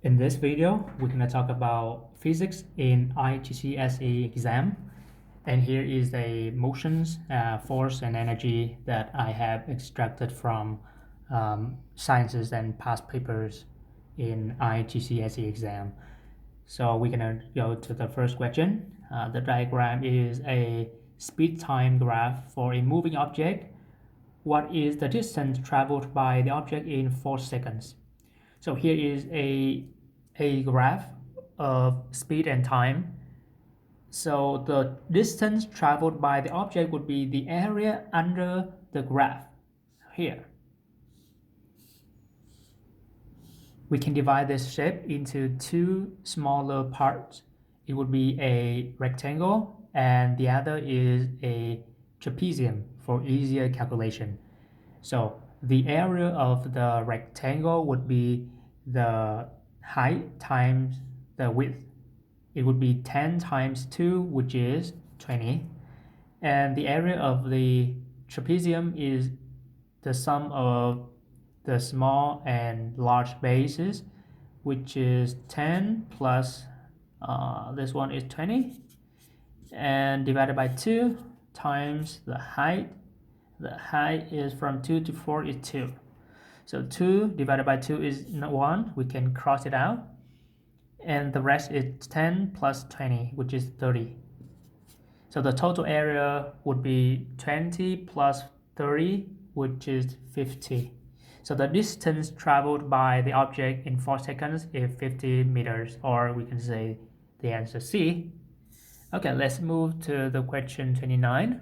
In this video, we're going to talk about physics in IGCSE exam. And here is the motions, force, and energy that I have extracted from sciences and past papers in IGCSE exam. So we're going to go to the first question. The diagram is a speed-time graph for a moving object. What is the distance traveled by the object in 4 seconds? So here is a graph of speed and time. So the distance traveled by the object would be the area under the graph here. We can divide this shape into two smaller parts. It would be a rectangle and the other is a trapezium for easier calculation. So the area of the rectangle would be the height times the width. It would be 10 times 2, which is 20. And the area of the trapezium is the sum of the small and large bases, which is 10 plus this one is 20, and divided by 2 times the height. The height is from 2 to 4 is 2. So 2 divided by 2 is 1. We can cross it out. And the rest is 10 plus 20, which is 30. So the total area would be 20 plus 30, which is 50. So the distance traveled by the object in 4 seconds is 50 meters, or we can say the answer C. Okay, let's move to the question 29.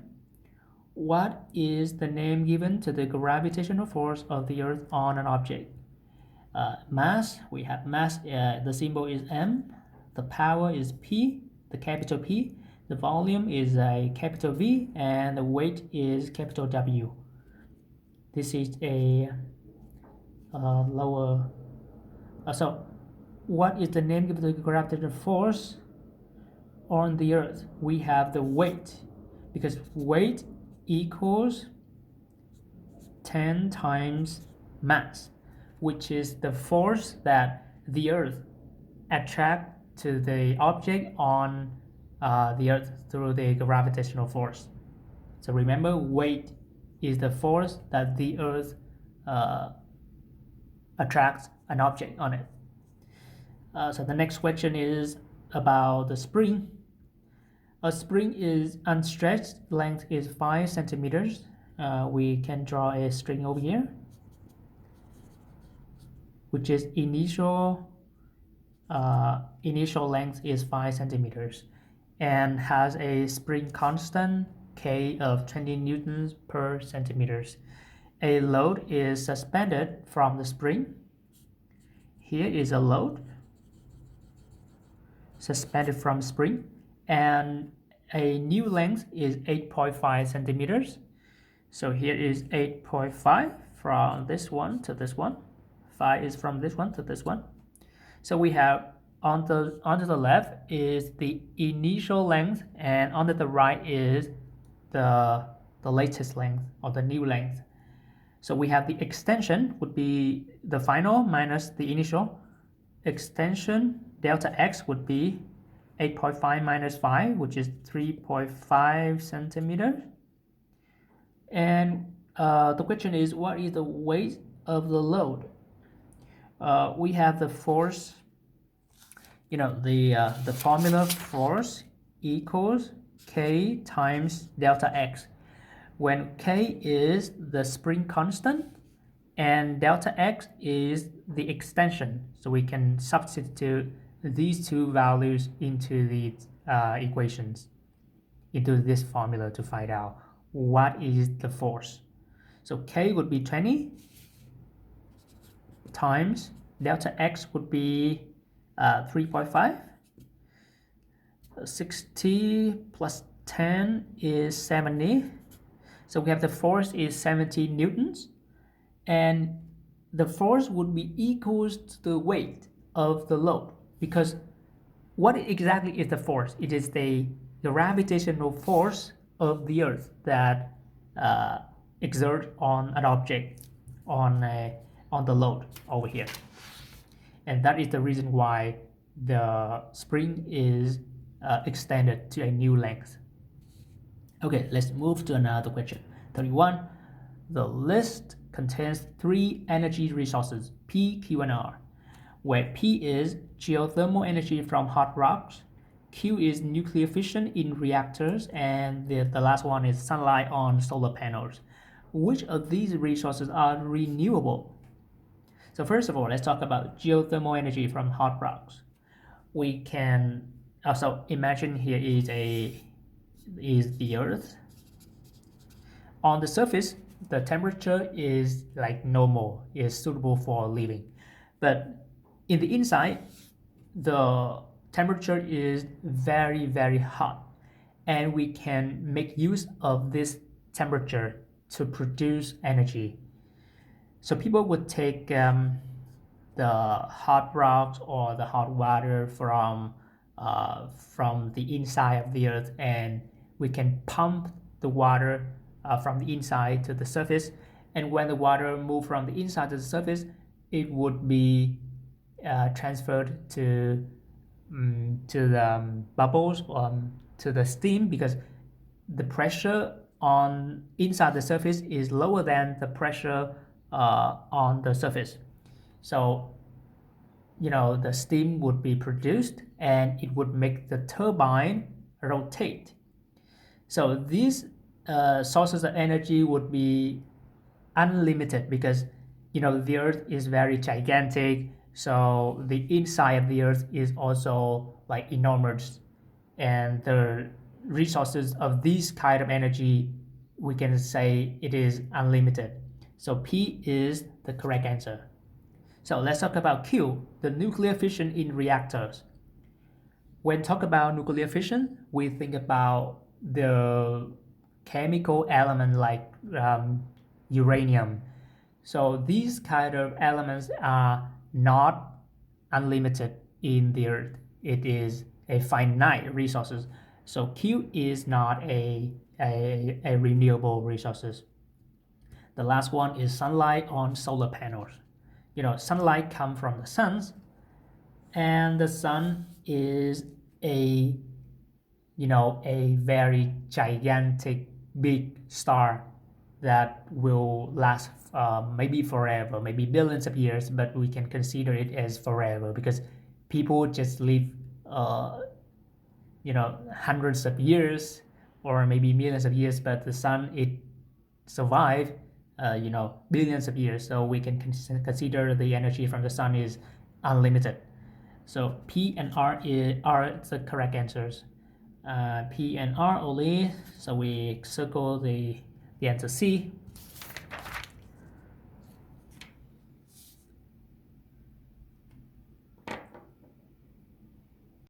What is the name given to the gravitational force of the Earth on an object? Mass, we have mass, the symbol is M, the power is P, the capital P, the volume is a capital V, and the weight is capital W. This is a lower, so what is the name given to the gravitational force on the Earth? We have the weight, because weight equals 10 times mass, which is the force that the Earth attracts to the object on the Earth through the gravitational force. So remember, weight is the force that the Earth attracts an object on it. So the next question is about the spring. A spring is unstretched, length is 5 centimeters. We can draw a string over here, which is initial length is 5 centimeters and has a spring constant K of 20 newtons per centimeters. A load is suspended from the spring. Here is a load suspended from spring, and a new length is 8.5 centimeters. So here is 8.5 from this one to this one. 5 is from this one to this one. So we have on the left is the initial length, and on the right is the latest length or the new length. So we have the extension would be the final minus the initial. Extension delta x would be 8.5 minus 5, which is 3.5 centimeters. And the question is, what is the weight of the load? We have the force, the formula force equals K times delta x, when K is the spring constant and delta x is the extension. So we can substitute these two values into the equations, into this formula to find out what is the force. So K would be 20 times delta x would be 3.5. 60 plus 10 is 70. So we have the force is 70 newtons, and the force would be equals to the weight of the load, because what exactly is the force? It is the gravitational force of the Earth that exert on an object on the load over here. and that is the reason why the spring is extended to a new length. Okay, let's move to another question. 31. The list contains three energy resources, P, Q, and R, where P is geothermal energy from hot rocks, Q is nuclear fission in reactors, and the last one is sunlight on solar panels. Which of these resources are renewable? So first of all, let's talk about geothermal energy from hot rocks. We can also imagine here is the Earth. On the surface, the temperature is like normal, is suitable for living. But in the inside, the temperature is very, very hot. And we can make use of this temperature to produce energy. So people would take the hot rocks or the hot water from the inside of the earth, and we can pump the water from the inside to the surface. And when the water moves from the inside to the surface, it would be transferred to the bubbles, to the steam, because the pressure on inside the surface is lower than the pressure on the surface. So the steam would be produced and it would make the turbine rotate. So these sources of energy would be unlimited because the earth is very gigantic, so the inside of the earth is also like enormous, and the resources of this kind of energy, we can say it is unlimited. So P is the correct answer. So let's talk about Q, the nuclear fission in reactors. When talk about nuclear fission, we think about the chemical element like uranium. So these kind of elements are not unlimited in the earth. It is a finite resources. So Q is not a renewable resources. The last one is sunlight on solar panels. Sunlight comes from the sun, and the sun is a very gigantic big star that will last maybe forever, maybe billions of years, but we can consider it as forever because people just live hundreds of years or maybe millions of years, but the sun, it survived billions of years, so we can consider the energy from the sun is unlimited. So P and R are the correct answers. P and R only, so we circle the answer C.